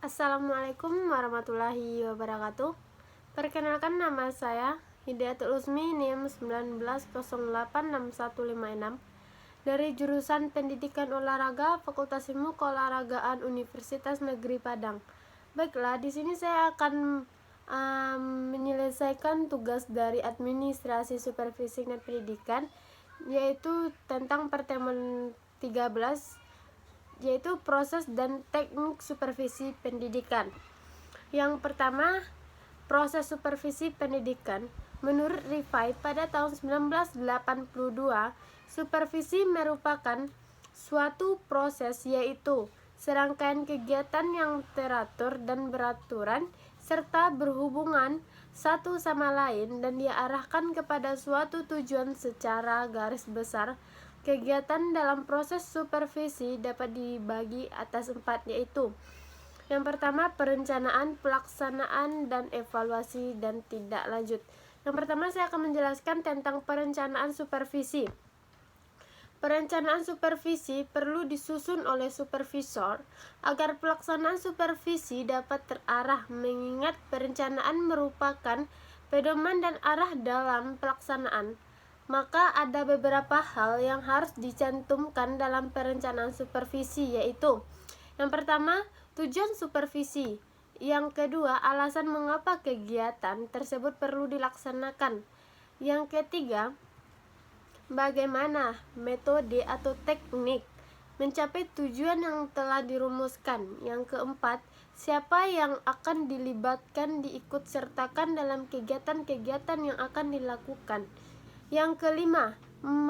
Assalamualaikum warahmatullahi wabarakatuh. Perkenalkan, nama saya Hidayatul Uzmi, NIM 19086156 dari jurusan Pendidikan Olahraga Fakultas Ilmu Keolahragaan Universitas Negeri Padang. Baiklah, di sini saya akan menyelesaikan tugas dari administrasi supervisi dan pendidikan, yaitu tentang pertemuan 13, yaitu proses dan teknik supervisi pendidikan. Yang pertama, proses supervisi pendidikan. Menurut Rifai pada tahun 1982, supervisi merupakan suatu proses, yaitu serangkaian kegiatan yang teratur dan beraturan serta berhubungan satu sama lain dan diarahkan kepada suatu tujuan. Secara garis besar, kegiatan dalam proses supervisi dapat dibagi atas 4, yaitu yang pertama, perencanaan, pelaksanaan, dan evaluasi dan tindak lanjut. Yang pertama, saya akan menjelaskan tentang perencanaan supervisi. Perencanaan supervisi perlu disusun oleh supervisor agar pelaksanaan supervisi dapat terarah, mengingat perencanaan merupakan pedoman dan arah dalam pelaksanaan. Maka ada beberapa hal yang harus dicantumkan dalam perencanaan supervisi, yaitu yang pertama, tujuan supervisi. Yang kedua, alasan mengapa kegiatan tersebut perlu dilaksanakan. Yang ketiga, bagaimana metode atau teknik mencapai tujuan yang telah dirumuskan. Yang keempat, siapa yang akan dilibatkan, diikut sertakan dalam kegiatan-kegiatan yang akan dilakukan. Yang kelima,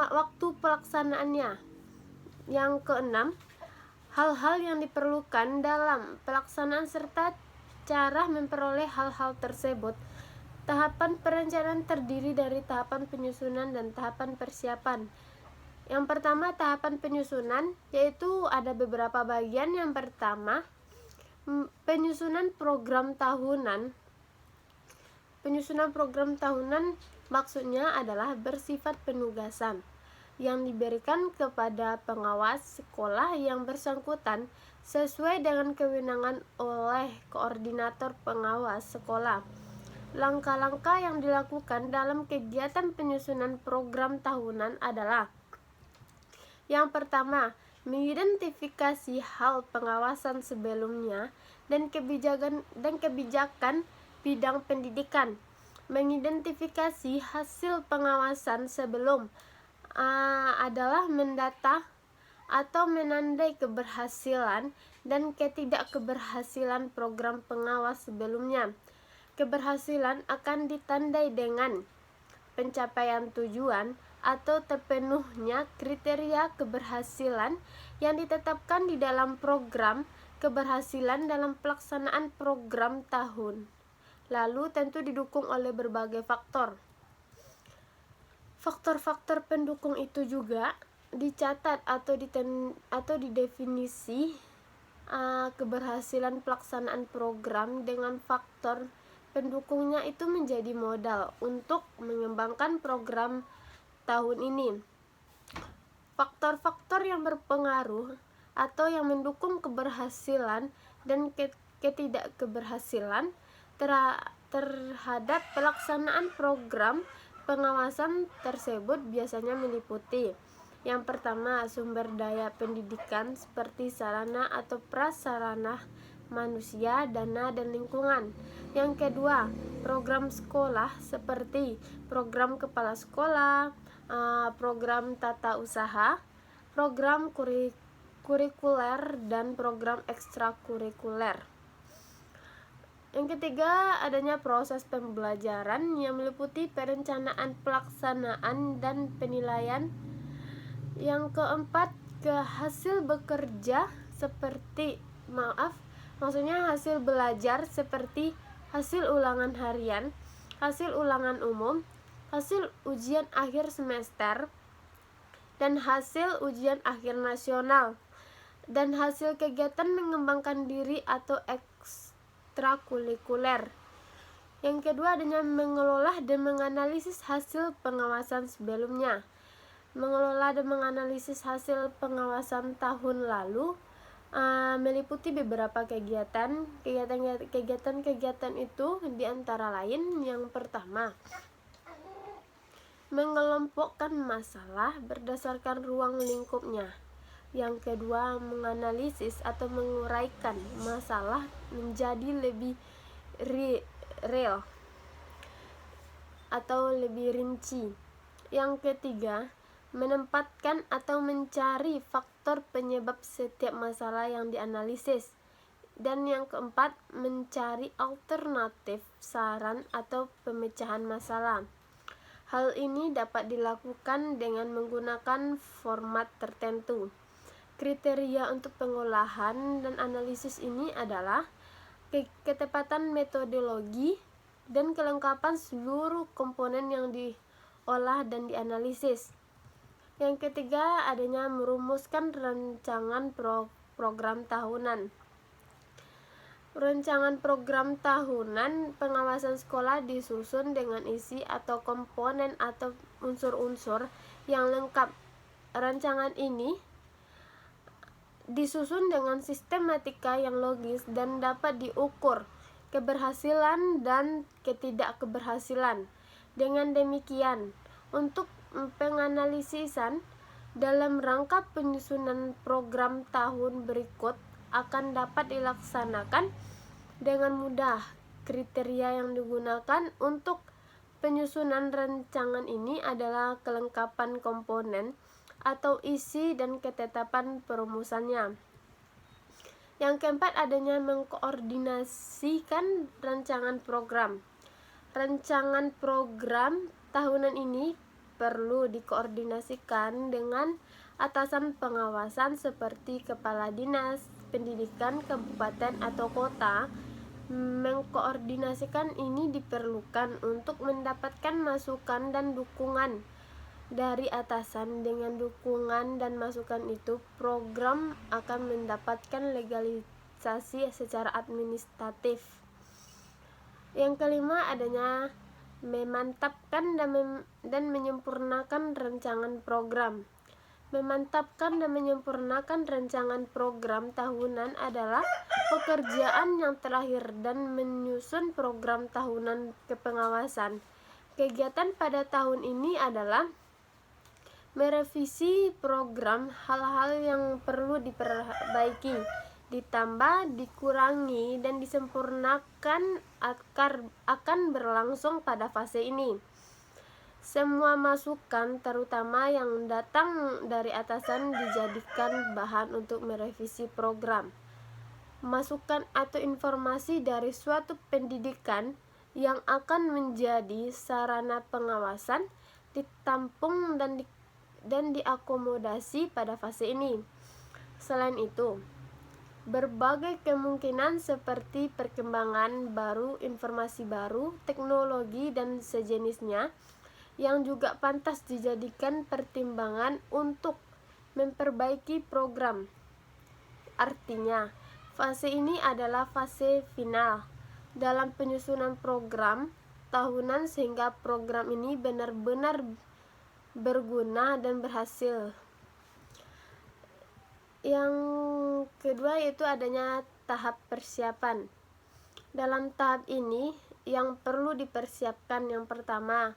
waktu pelaksanaannya. Yang keenam, hal-hal yang diperlukan dalam pelaksanaan serta cara memperoleh hal-hal tersebut. Tahapan perencanaan terdiri dari tahapan penyusunan dan tahapan persiapan. Yang pertama, tahapan penyusunan, yaitu ada beberapa bagian. Yang pertama, penyusunan program tahunan. Penyusunan program tahunan maksudnya adalah bersifat penugasan yang diberikan kepada pengawas sekolah yang bersangkutan sesuai dengan kewenangan oleh koordinator pengawas sekolah. Langkah-langkah yang dilakukan dalam kegiatan penyusunan program tahunan adalah: yang pertama, mengidentifikasi hal pengawasan sebelumnya dan kebijakan bidang pendidikan. Mengidentifikasi hasil pengawasan sebelum adalah mendata atau menandai keberhasilan dan ketidakkeberhasilan program pengawas sebelumnya. Keberhasilan akan ditandai dengan pencapaian tujuan atau terpenuhnya kriteria keberhasilan yang ditetapkan di dalam program keberhasilan dalam pelaksanaan program tahun. Lalu tentu didukung oleh berbagai faktor. Faktor-faktor pendukung itu juga dicatat atau didefinisi keberhasilan pelaksanaan program dengan faktor pendukungnya itu menjadi modal untuk mengembangkan program tahun ini. Faktor-faktor yang berpengaruh atau yang mendukung keberhasilan dan ketidakkeberhasilan terhadap pelaksanaan program pengawasan tersebut biasanya meliputi: yang pertama, sumber daya pendidikan seperti sarana atau prasarana manusia, dana, dan lingkungan. Yang kedua, program sekolah seperti program kepala sekolah, program tata usaha, program kurikuler, dan program ekstrakurikuler. Yang ketiga, adanya proses pembelajaran yang meliputi perencanaan, pelaksanaan, dan penilaian. Yang keempat, hasil bekerja seperti hasil belajar seperti hasil ulangan harian, hasil ulangan umum, hasil ujian akhir semester, dan hasil ujian akhir nasional, dan hasil kegiatan mengembangkan diri atau ekstrakurikuler. Yang kedua, adanya mengelola dan menganalisis hasil pengawasan sebelumnya. Mengelola dan menganalisis hasil pengawasan tahun lalu meliputi beberapa kegiatan. Kegiatan itu diantara lain yang pertama, mengelompokkan masalah berdasarkan ruang lingkupnya. Yang kedua, menganalisis atau menguraikan masalah menjadi lebih real atau lebih rinci. Yang ketiga, menempatkan atau mencari faktor penyebab setiap masalah yang dianalisis. Dan yang keempat, mencari alternatif saran atau pemecahan masalah. Hal ini dapat dilakukan dengan menggunakan format tertentu. Kriteria untuk pengolahan dan analisis ini adalah ketepatan metodologi dan kelengkapan seluruh komponen yang diolah dan dianalisis. Yang ketiga, adanya merumuskan rancangan program tahunan. Rancangan program tahunan pengawasan sekolah disusun dengan isi atau komponen atau unsur-unsur yang lengkap. Rancangan ini disusun dengan sistematika yang logis dan dapat diukur keberhasilan dan ketidakberhasilan. Dengan demikian, untuk penganalisisan dalam rangka penyusunan program tahun berikut akan dapat dilaksanakan dengan mudah. Kriteria yang digunakan untuk penyusunan rancangan ini adalah kelengkapan komponen atau isi dan ketetapan perumusannya. Yang keempat, adanya mengkoordinasikan rancangan program. Rancangan program tahunan ini perlu dikoordinasikan dengan atasan pengawasan seperti kepala dinas pendidikan kabupaten atau kota. Mengkoordinasikan ini diperlukan untuk mendapatkan masukan dan dukungan dari atasan. Dengan dukungan dan masukan itu, program akan mendapatkan legalisasi secara administratif. Yang kelima, adanya memantapkan dan menyempurnakan rancangan program. Memantapkan dan menyempurnakan rancangan program tahunan adalah pekerjaan yang terakhir dan menyusun program tahunan kepengawasan. Kegiatan pada tahun ini adalah merevisi program, hal-hal yang perlu diperbaiki, ditambah, dikurangi, dan disempurnakan akan berlangsung pada fase ini. Semua masukan, terutama yang datang dari atasan, dijadikan bahan untuk merevisi program. Masukan atau informasi dari suatu pendidikan yang akan menjadi sarana pengawasan ditampung dan diakomodasi pada fase ini. Selain itu, berbagai kemungkinan seperti perkembangan baru, informasi baru, teknologi, dan sejenisnya yang juga pantas dijadikan pertimbangan untuk memperbaiki program. Artinya, fase ini adalah fase final dalam penyusunan program tahunan sehingga program ini benar-benar berguna dan berhasil. Yang kedua yaitu adanya tahap persiapan. Dalam tahap ini yang perlu dipersiapkan, yang pertama,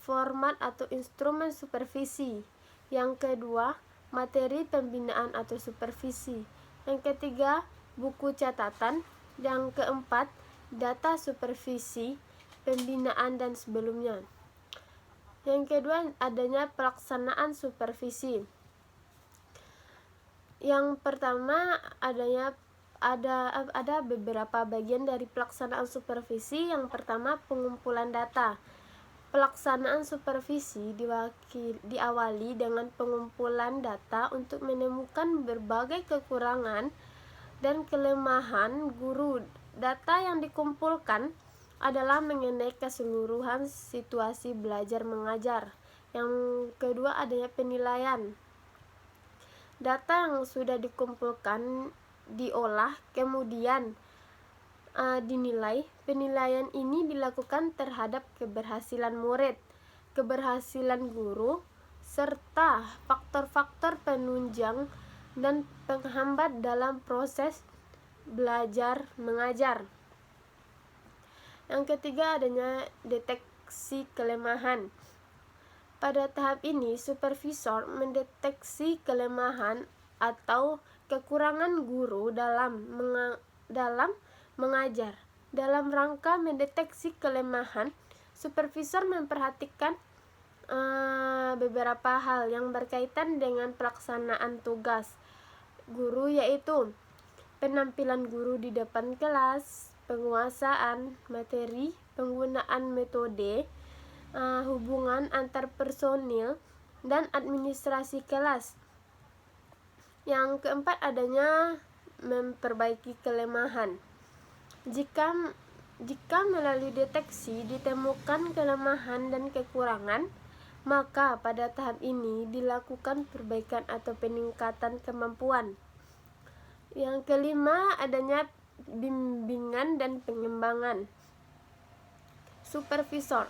format atau instrumen supervisi. Yang kedua, materi pembinaan atau supervisi. Yang ketiga, buku catatan. Yang keempat, data supervisi, pembinaan dan sebelumnya. Yang kedua, adanya pelaksanaan supervisi. Yang pertama, ada beberapa bagian dari pelaksanaan supervisi. Yang pertama, pengumpulan data. Pelaksanaan supervisi diawali dengan pengumpulan data untuk menemukan berbagai kekurangan dan kelemahan guru. Data yang dikumpulkan adalah mengenai keseluruhan situasi belajar mengajar. Yang kedua, adanya penilaian. Data yang sudah dikumpulkan diolah kemudian dinilai. Penilaian ini dilakukan terhadap keberhasilan murid, keberhasilan guru, serta faktor-faktor penunjang dan penghambat dalam proses belajar mengajar. Yang ketiga, adanya deteksi kelemahan. Pada tahap ini, supervisor mendeteksi kelemahan atau kekurangan guru dalam mengajar. Dalam rangka mendeteksi kelemahan, supervisor memperhatikan beberapa hal yang berkaitan dengan pelaksanaan tugas guru, yaitu penampilan guru di depan kelas, penguasaan materi, penggunaan metode, hubungan antar personil, dan administrasi kelas. Yang keempat, adanya memperbaiki kelemahan. Jika melalui deteksi ditemukan kelemahan dan kekurangan, maka pada tahap ini dilakukan perbaikan atau peningkatan kemampuan. Yang kelima, adanya bimbingan dan pengembangan. Supervisor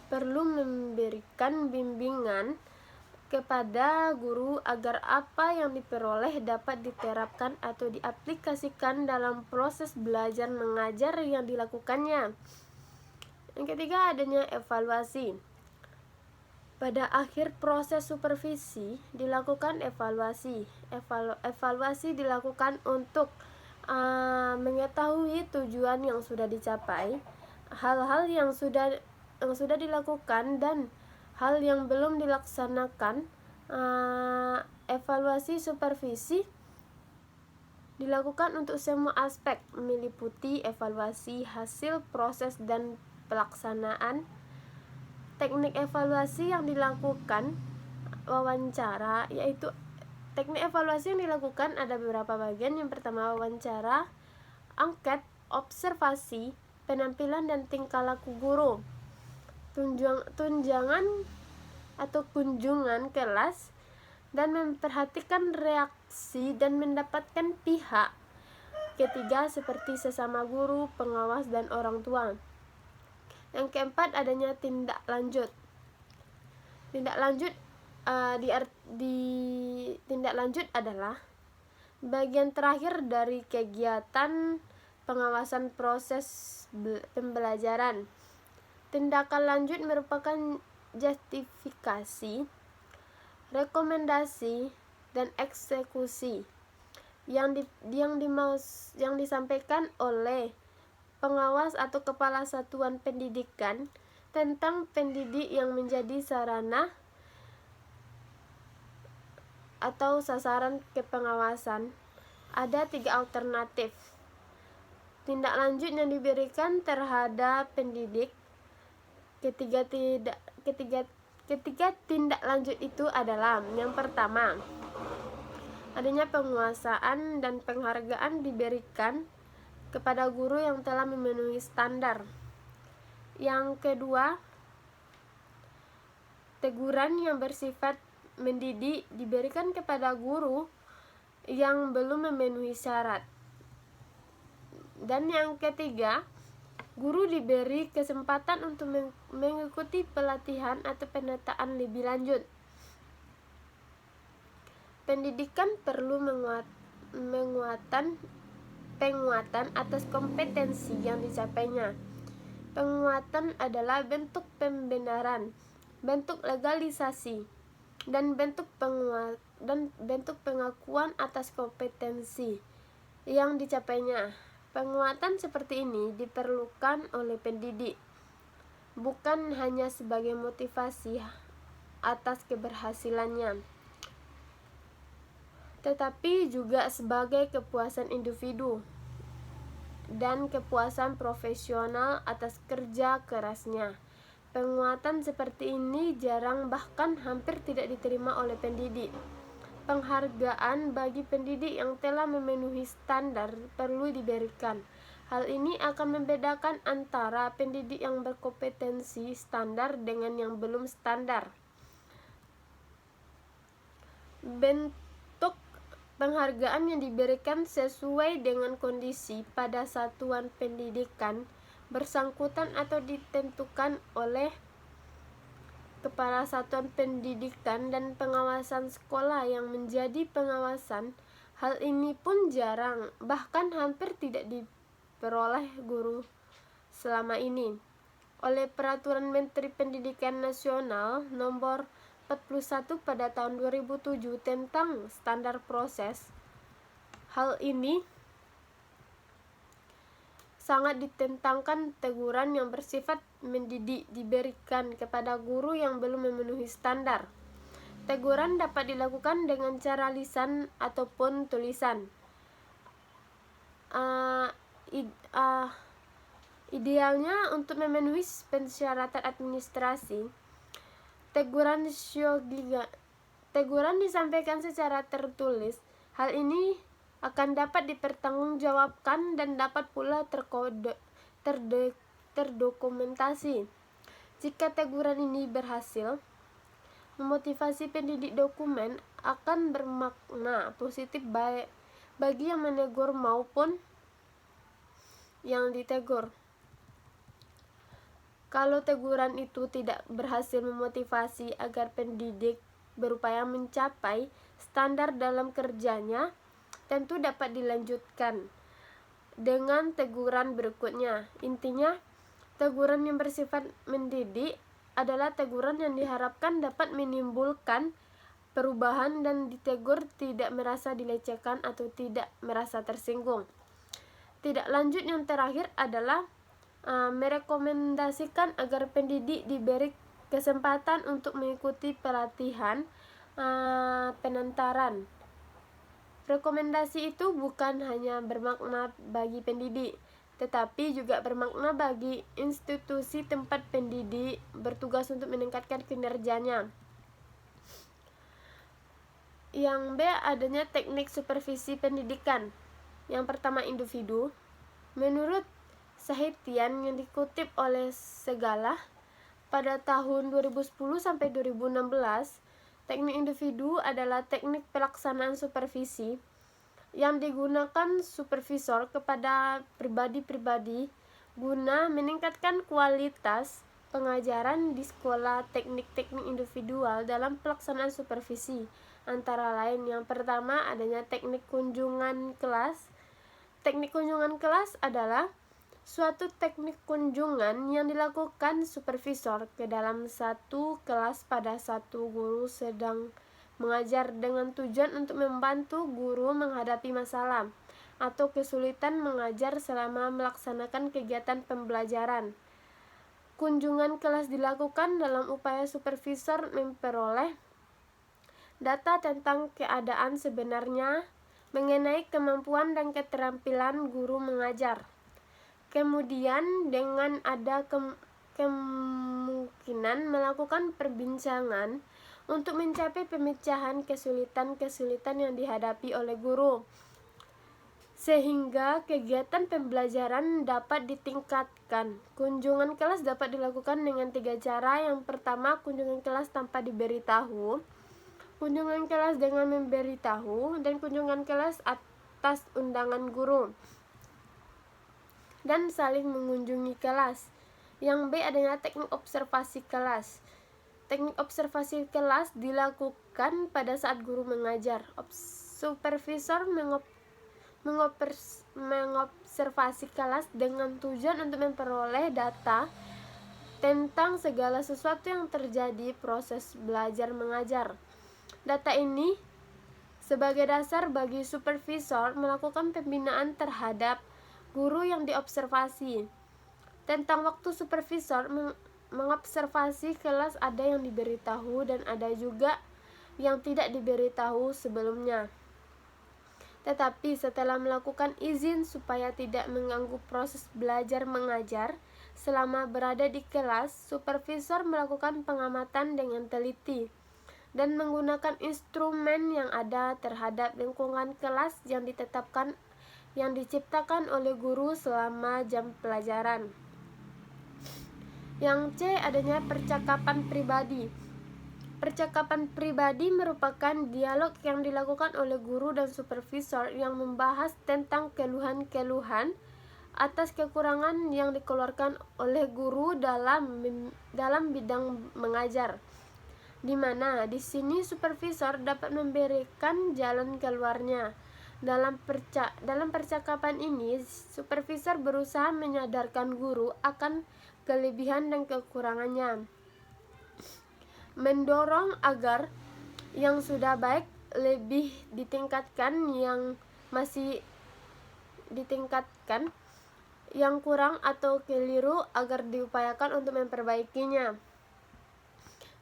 perlu memberikan bimbingan kepada guru agar apa yang diperoleh dapat diterapkan atau diaplikasikan dalam proses belajar mengajar yang dilakukannya. Yang ketiga, adanya evaluasi. Pada akhir proses supervisi dilakukan evaluasi. Evaluasi dilakukan untuk mengetahui tujuan yang sudah dicapai, hal-hal yang sudah dilakukan, dan hal yang belum dilaksanakan. Evaluasi supervisi dilakukan untuk semua aspek, meliputi evaluasi hasil proses dan pelaksanaan. Teknik evaluasi yang dilakukan wawancara, yaitu teknik evaluasi yang dilakukan ada beberapa bagian. Yang pertama, wawancara, angket, observasi, penampilan dan tingkah laku guru, tunjangan atau kunjungan kelas, dan memperhatikan reaksi dan mendapatkan pihak ketiga seperti sesama guru, pengawas, dan orang tua. Yang keempat, adanya tindak lanjut. Tindak lanjut tindak lanjut adalah bagian terakhir dari kegiatan pengawasan proses pembelajaran. Tindakan lanjut merupakan justifikasi, rekomendasi, dan eksekusi yang disampaikan oleh pengawas atau kepala satuan pendidikan tentang pendidik yang menjadi sarana atau sasaran kepengawasan. Ada 3 alternatif tindak lanjut yang diberikan terhadap pendidik. Ketiga tindak lanjut itu adalah: yang pertama, adanya penguasaan dan penghargaan diberikan kepada guru yang telah memenuhi standar. Yang kedua, teguran yang bersifat mendidik diberikan kepada guru yang belum memenuhi syarat. Dan yang ketiga, guru diberi kesempatan untuk mengikuti pelatihan atau penataan lebih lanjut. Pendidikan perlu penguatan atas kompetensi yang dicapainya. Penguatan adalah bentuk pembenaran, bentuk legalisasi, dan bentuk pengakuan atas kompetensi yang dicapainya. Penguatan seperti ini diperlukan oleh pendidik, bukan hanya sebagai motivasi atas keberhasilannya, tetapi juga sebagai kepuasan individu dan kepuasan profesional atas kerja kerasnya. Penguatan seperti ini jarang, bahkan hampir tidak diterima oleh pendidik. Penghargaan bagi pendidik yang telah memenuhi standar perlu diberikan. Hal ini akan membedakan antara pendidik yang berkompetensi standar dengan yang belum standar. Bentuk penghargaan yang diberikan sesuai dengan kondisi pada satuan pendidikan bersangkutan atau ditentukan oleh kepala satuan pendidikan dan pengawasan sekolah yang menjadi pengawasan. Hal ini pun jarang, bahkan hampir tidak diperoleh guru selama ini. Oleh Peraturan Menteri Pendidikan Nasional Nomor 41 pada tahun 2007 tentang standar proses, hal ini sangat ditentangkan. Teguran yang bersifat mendidik diberikan kepada guru yang belum memenuhi standar. Teguran dapat dilakukan dengan cara lisan ataupun tulisan. Idealnya untuk memenuhi persyaratan administrasi, teguran disampaikan secara tertulis. Hal ini akan dapat dipertanggungjawabkan dan dapat pula terdokumentasi. Jika teguran ini berhasil memotivasi pendidik, dokumen akan bermakna positif baik bagi yang menegur maupun yang ditegur. Kalau teguran itu tidak berhasil memotivasi agar pendidik berupaya mencapai standar dalam kerjanya, tentu dapat dilanjutkan dengan teguran berikutnya. Intinya, teguran yang bersifat mendidik adalah teguran yang diharapkan dapat menimbulkan perubahan dan ditegur tidak merasa dilecehkan atau tidak merasa tersinggung. Tidak lanjut yang terakhir adalah merekomendasikan agar pendidik diberi kesempatan untuk mengikuti pelatihan penantaran. Rekomendasi itu bukan hanya bermakna bagi pendidik, tetapi juga bermakna bagi institusi tempat pendidik bertugas untuk meningkatkan kinerjanya. Yang B, adanya teknik supervisi pendidikan. Yang pertama, individu. Menurut Sahitian yang dikutip oleh Segala pada tahun 2010 sampai 2016, teknik individu adalah teknik pelaksanaan supervisi yang digunakan supervisor kepada pribadi-pribadi guna meningkatkan kualitas pengajaran di sekolah. Teknik-teknik individual dalam pelaksanaan supervisi antara lain, yang pertama, adanya teknik kunjungan kelas. Teknik kunjungan kelas adalah suatu teknik kunjungan yang dilakukan supervisor ke dalam satu kelas pada satu guru sedang mengajar dengan tujuan untuk membantu guru menghadapi masalah atau kesulitan mengajar selama melaksanakan kegiatan pembelajaran. Kunjungan kelas dilakukan dalam upaya supervisor memperoleh data tentang keadaan sebenarnya mengenai kemampuan dan keterampilan guru mengajar. Kemudian dengan ada kemungkinan melakukan perbincangan untuk mencapai pemecahan kesulitan-kesulitan yang dihadapi oleh guru, sehingga kegiatan pembelajaran dapat ditingkatkan. Kunjungan kelas dapat dilakukan dengan 3 cara. Yang pertama, kunjungan kelas tanpa diberitahu, kunjungan kelas dengan memberitahu, dan kunjungan kelas atas undangan guru dan saling mengunjungi kelas. Yang B, adanya teknik observasi kelas. Teknik observasi kelas dilakukan pada saat guru mengajar. Supervisor mengobservasi kelas dengan tujuan untuk memperoleh data tentang segala sesuatu yang terjadi proses belajar mengajar. Data ini sebagai dasar bagi supervisor melakukan pembinaan terhadap guru yang diobservasi. Tentang waktu supervisor mengobservasi kelas, ada yang diberitahu dan ada juga yang tidak diberitahu sebelumnya. Tetapi setelah melakukan izin supaya tidak mengganggu proses belajar mengajar selama berada di kelas, supervisor melakukan pengamatan dengan teliti dan menggunakan instrumen yang ada terhadap lingkungan kelas yang diciptakan oleh guru selama jam pelajaran. Yang C, adanya percakapan pribadi. Percakapan pribadi merupakan dialog yang dilakukan oleh guru dan supervisor yang membahas tentang keluhan-keluhan atas kekurangan yang dikeluarkan oleh guru dalam bidang mengajar, di mana di sini supervisor dapat memberikan jalan keluarnya. Dalam percakapan ini, supervisor berusaha menyadarkan guru akan kelebihan dan kekurangannya, mendorong agar yang sudah baik lebih ditingkatkan, yang masih ditingkatkan, yang kurang atau keliru agar diupayakan untuk memperbaikinya.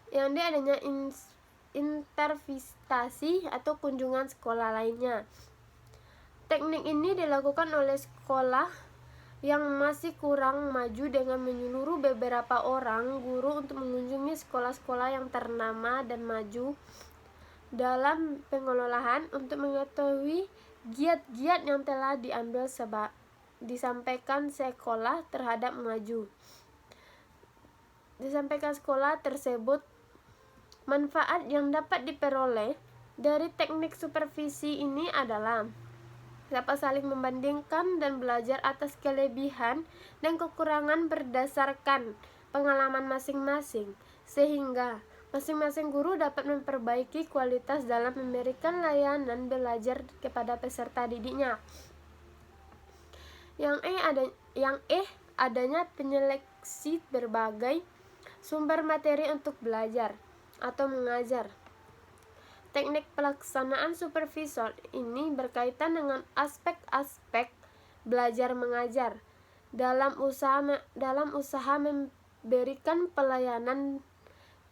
Yang D adanya intervistasi atau kunjungan sekolah lainnya. Teknik ini dilakukan oleh sekolah yang masih kurang maju dengan menyeluruh beberapa orang guru untuk mengunjungi sekolah-sekolah yang ternama dan maju dalam pengelolaan untuk mengetahui giat-giat yang telah disampaikan sekolah tersebut. Manfaat yang dapat diperoleh dari teknik supervisi ini adalah dapat saling membandingkan dan belajar atas kelebihan dan kekurangan berdasarkan pengalaman masing-masing, sehingga masing-masing guru dapat memperbaiki kualitas dalam memberikan layanan belajar kepada peserta didiknya. Yang E adanya penyeleksi berbagai sumber materi untuk belajar atau mengajar. Teknik pelaksanaan supervisor ini berkaitan dengan aspek-aspek belajar mengajar dalam usaha memberikan pelayanan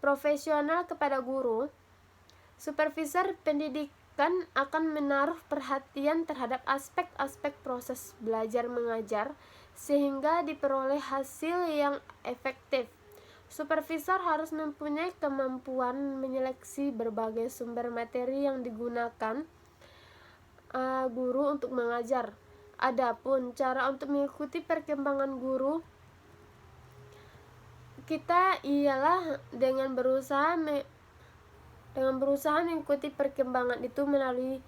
profesional kepada guru. Supervisor pendidikan akan menaruh perhatian terhadap aspek-aspek proses belajar mengajar sehingga diperoleh hasil yang efektif. Supervisor harus mempunyai kemampuan menyeleksi berbagai sumber materi yang digunakan guru untuk mengajar. Adapun cara untuk mengikuti perkembangan guru kita ialah dengan berusaha mengikuti perkembangan itu melalui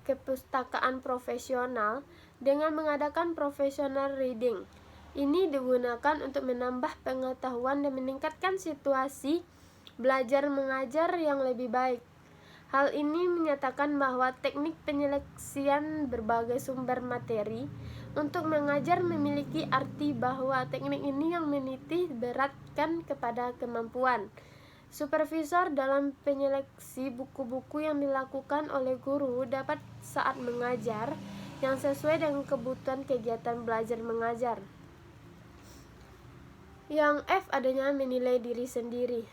kepustakaan profesional dengan mengadakan professional reading. Ini digunakan untuk menambah pengetahuan dan meningkatkan situasi belajar mengajar yang lebih baik. Hal ini menyatakan bahwa teknik penyeleksian berbagai sumber materi untuk mengajar memiliki arti bahwa teknik ini yang menitik beratkan kepada kemampuan supervisor dalam penyeleksi buku-buku yang dilakukan oleh guru dapat saat mengajar yang sesuai dengan kebutuhan kegiatan belajar mengajar. Yang F adanya menilai diri sendiri.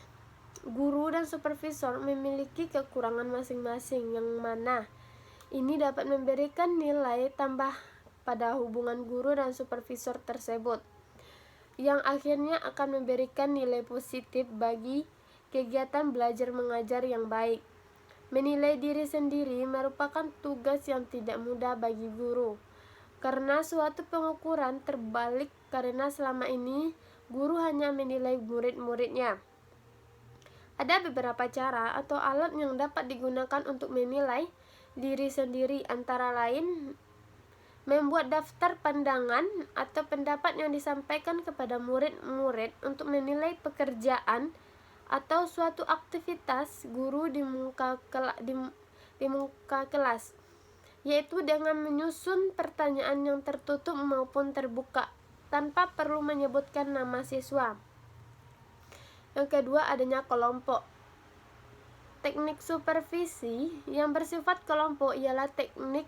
Guru dan supervisor memiliki kekurangan masing-masing yang mana ini dapat memberikan nilai tambah pada hubungan guru dan supervisor tersebut, yang akhirnya akan memberikan nilai positif bagi kegiatan belajar mengajar yang baik. Menilai diri sendiri merupakan tugas yang tidak mudah bagi guru, karena suatu pengukuran terbalik karena selama ini guru hanya menilai murid-muridnya. Ada beberapa cara atau alat yang dapat digunakan untuk menilai diri sendiri, antara lain membuat daftar pandangan atau pendapat yang disampaikan kepada murid-murid untuk menilai pekerjaan atau suatu aktivitas guru di muka kelas, yaitu dengan menyusun pertanyaan yang tertutup maupun terbuka tanpa perlu menyebutkan nama siswa. Yang kedua adanya kelompok. Teknik supervisi yang bersifat kelompok ialah teknik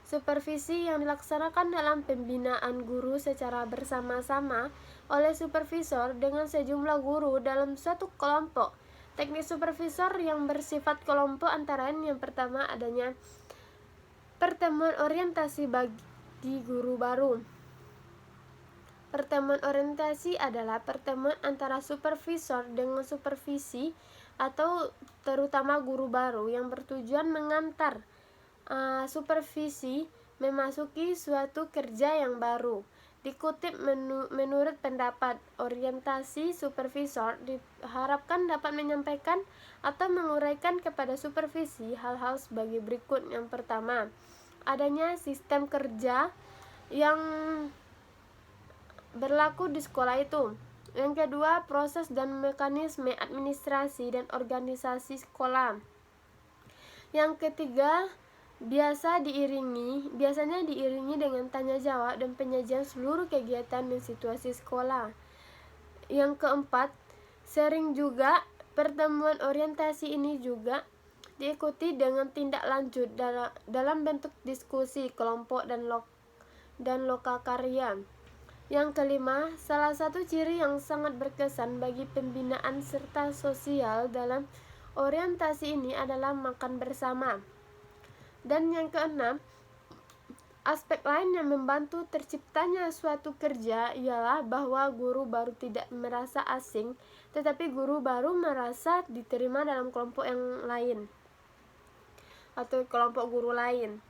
supervisi yang dilaksanakan dalam pembinaan guru secara bersama-sama oleh supervisor dengan sejumlah guru dalam suatu kelompok. Teknik supervisor yang bersifat kelompok antara lain yang pertama adanya pertemuan orientasi bagi guru baru. Pertemuan orientasi adalah pertemuan antara supervisor dengan supervisi atau terutama guru baru yang bertujuan mengantar supervisi memasuki suatu kerja yang baru. Dikutip menurut pendapat orientasi supervisor diharapkan dapat menyampaikan atau menguraikan kepada supervisi hal-hal sebagai berikut. Yang pertama, adanya sistem kerja yang berlaku di sekolah itu. Yang kedua, proses dan mekanisme administrasi dan organisasi sekolah. Yang ketiga, biasanya diiringi dengan tanya jawab dan penyajian seluruh kegiatan dan situasi sekolah. Yang keempat, sering juga pertemuan orientasi ini juga diikuti dengan tindak lanjut dalam bentuk diskusi kelompok dan lokakarya. Yang kelima, salah satu ciri yang sangat berkesan bagi pembinaan serta sosial dalam orientasi ini adalah makan bersama. Dan yang keenam, aspek lain yang membantu terciptanya suatu kerja ialah bahwa guru baru tidak merasa asing, tetapi guru baru merasa diterima dalam kelompok yang lain atau kelompok guru lain.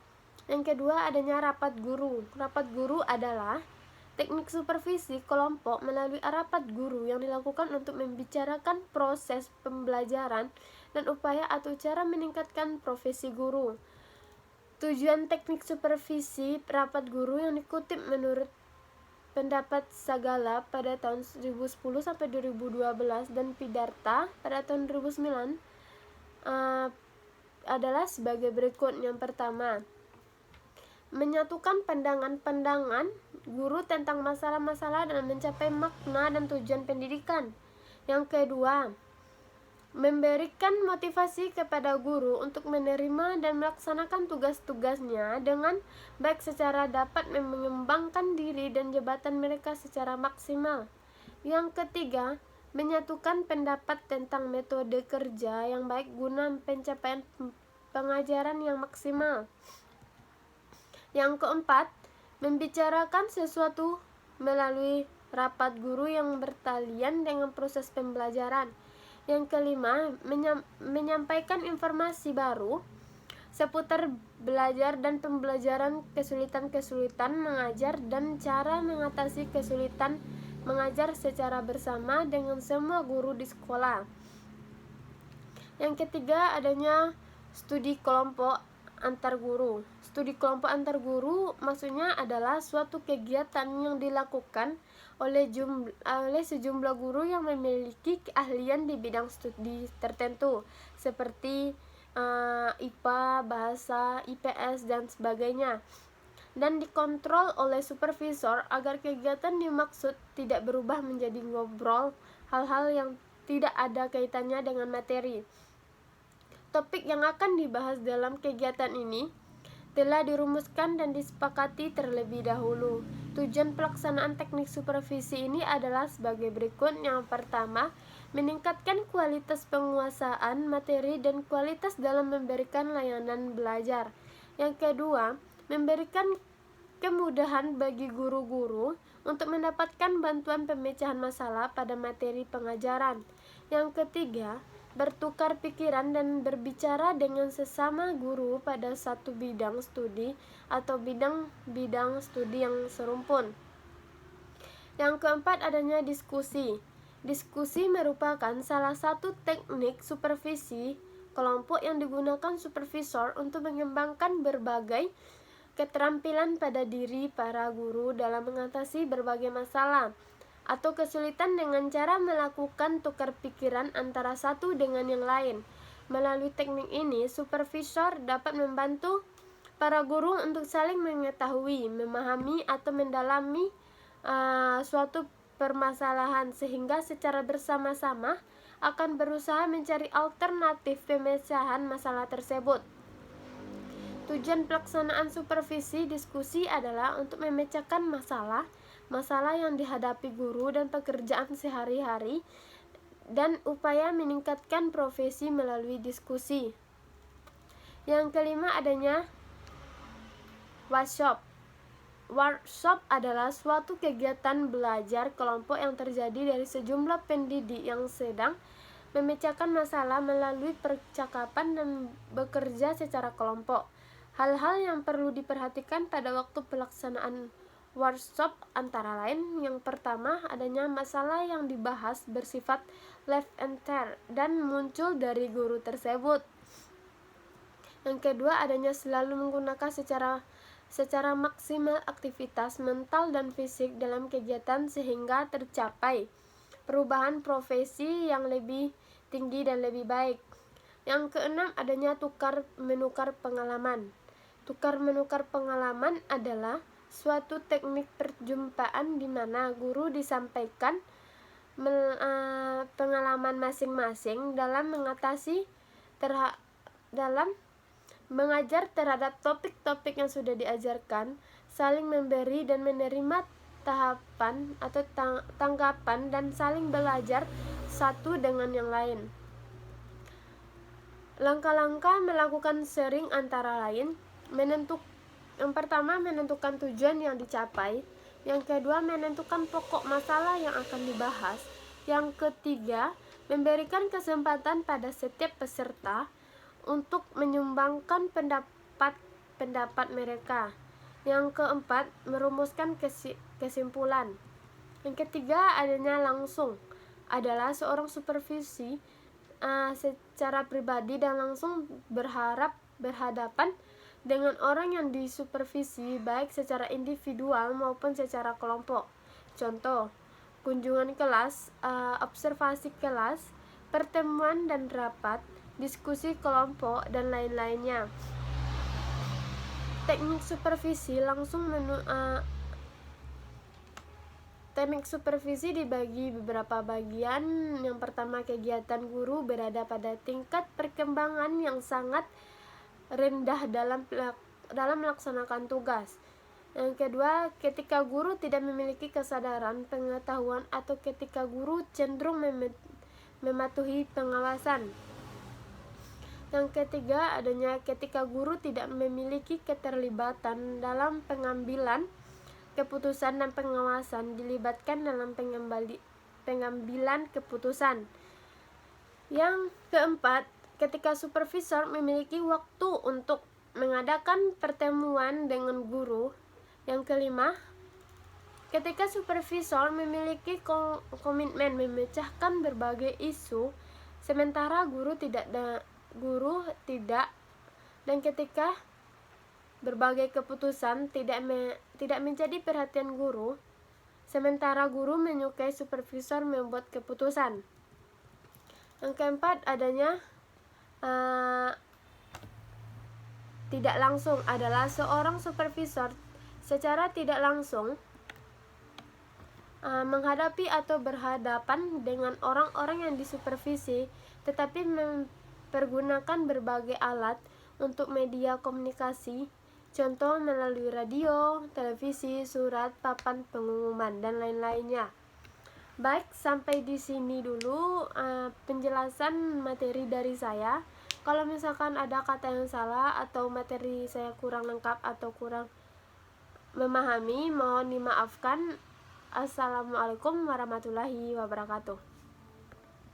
Yang kedua, adanya rapat guru. Rapat guru adalah teknik supervisi kelompok melalui rapat guru yang dilakukan untuk membicarakan proses pembelajaran dan upaya atau cara meningkatkan profesi guru. Tujuan teknik supervisi rapat guru yang dikutip menurut pendapat Sagala pada tahun 2010-2012 dan Pidarta pada tahun 2009 adalah sebagai berikut. Yang pertama, menyatukan pandangan-pandangan guru tentang masalah-masalah dan mencapai makna dan tujuan pendidikan. Yang kedua, memberikan motivasi kepada guru untuk menerima dan melaksanakan tugas-tugasnya dengan baik secara dapat mengembangkan diri dan jabatan mereka secara maksimal. Yang ketiga, menyatukan pendapat tentang metode kerja yang baik guna pencapaian pengajaran yang maksimal. Yang keempat, membicarakan sesuatu melalui rapat guru yang bertalian dengan proses pembelajaran. Yang kelima, menyampaikan informasi baru seputar belajar dan pembelajaran, kesulitan-kesulitan mengajar dan cara mengatasi kesulitan mengajar secara bersama dengan semua guru di sekolah. Yang ketiga, adanya studi kelompok antar guru. Studi kelompok antar guru maksudnya adalah suatu kegiatan yang dilakukan oleh sejumlah guru yang memiliki keahlian di bidang studi tertentu seperti IPA, bahasa, IPS, dan sebagainya, dan dikontrol oleh supervisor agar kegiatan dimaksud tidak berubah menjadi ngobrol hal-hal yang tidak ada kaitannya dengan materi. Topik yang akan dibahas dalam kegiatan ini telah dirumuskan dan disepakati terlebih dahulu. Tujuan pelaksanaan teknik supervisi ini adalah sebagai berikut. Yang pertama, meningkatkan kualitas penguasaan materi dan kualitas dalam memberikan layanan belajar. Yang kedua, memberikan kemudahan bagi guru-guru untuk mendapatkan bantuan pemecahan masalah pada materi pengajaran. Yang ketiga, bertukar pikiran dan berbicara dengan sesama guru pada satu bidang studi atau bidang studi yang serumpun. Yang keempat, adanya diskusi. Diskusi merupakan salah satu teknik supervisi kelompok yang digunakan supervisor untuk mengembangkan berbagai keterampilan pada diri para guru dalam mengatasi berbagai masalah atau kesulitan dengan cara melakukan tukar pikiran antara satu dengan yang lain. Melalui teknik ini, supervisor dapat membantu para guru untuk saling mengetahui, memahami, atau mendalami suatu permasalahan sehingga secara bersama-sama akan berusaha mencari alternatif pemecahan masalah tersebut. Tujuan pelaksanaan supervisi diskusi adalah untuk memecahkan masalah yang dihadapi guru dan pekerjaan sehari-hari dan upaya meningkatkan profesi melalui diskusi. Yang kelima, adanya workshop. Workshop adalah suatu kegiatan belajar kelompok yang terjadi dari sejumlah pendidik yang sedang memecahkan masalah melalui percakapan dan bekerja secara kelompok. Hal-hal yang perlu diperhatikan pada waktu pelaksanaan workshop antara lain, yang pertama, adanya masalah yang dibahas bersifat live and tear dan muncul dari guru tersebut. Yang kedua, adanya selalu menggunakan secara secara maksimal aktivitas mental dan fisik dalam kegiatan sehingga tercapai perubahan profesi yang lebih tinggi dan lebih baik. Yang keenam, adanya tukar-menukar pengalaman. Tukar-menukar pengalaman adalah suatu teknik perjumpaan di mana guru disampaikan pengalaman masing-masing dalam mengajar terhadap topik-topik yang sudah diajarkan, saling memberi dan menerima tahapan atau tanggapan, dan saling belajar satu dengan yang lain. Langkah-langkah melakukan sharing antara lain yang pertama, menentukan tujuan yang dicapai. Yang kedua, menentukan pokok masalah yang akan dibahas. Yang ketiga, memberikan kesempatan pada setiap peserta untuk menyumbangkan pendapat mereka. Yang keempat, merumuskan kesimpulan. Yang ketiga, adanya langsung adalah seorang supervisi secara pribadi dan langsung berhadapan dengan orang yang disupervisi, baik secara individual maupun secara kelompok. Contoh, kunjungan kelas, observasi kelas, pertemuan dan rapat, diskusi kelompok, dan lain-lainnya. Teknik supervisi teknik supervisi dibagi beberapa bagian. Yang pertama, kegiatan guru berada pada tingkat perkembangan yang sangat rendah dalam melaksanakan tugas. Yang kedua, ketika guru tidak memiliki kesadaran, pengetahuan, atau ketika guru cenderung mematuhi pengawasan. Yang ketiga, adanya ketika guru tidak memiliki keterlibatan dalam pengambilan keputusan dan pengawasan, dilibatkan dalam pengambilan keputusan. Yang keempat, ketika supervisor memiliki waktu untuk mengadakan pertemuan dengan guru. Yang kelima, ketika supervisor memiliki komitmen memecahkan berbagai isu, sementara guru tidak, dan ketika berbagai keputusan tidak menjadi perhatian guru, sementara guru menyukai supervisor membuat keputusan. Yang keempat, adanya tidak langsung adalah seorang supervisor secara tidak langsung menghadapi atau berhadapan dengan orang-orang yang disupervisi, tetapi mempergunakan berbagai alat untuk media komunikasi, contoh melalui radio, televisi, surat, papan pengumuman, dan lain-lainnya. Baik, sampai di sini dulu penjelasan materi dari saya. Kalau misalkan ada kata yang salah atau materi saya kurang lengkap atau kurang memahami, mohon dimaafkan. Assalamualaikum warahmatullahi wabarakatuh.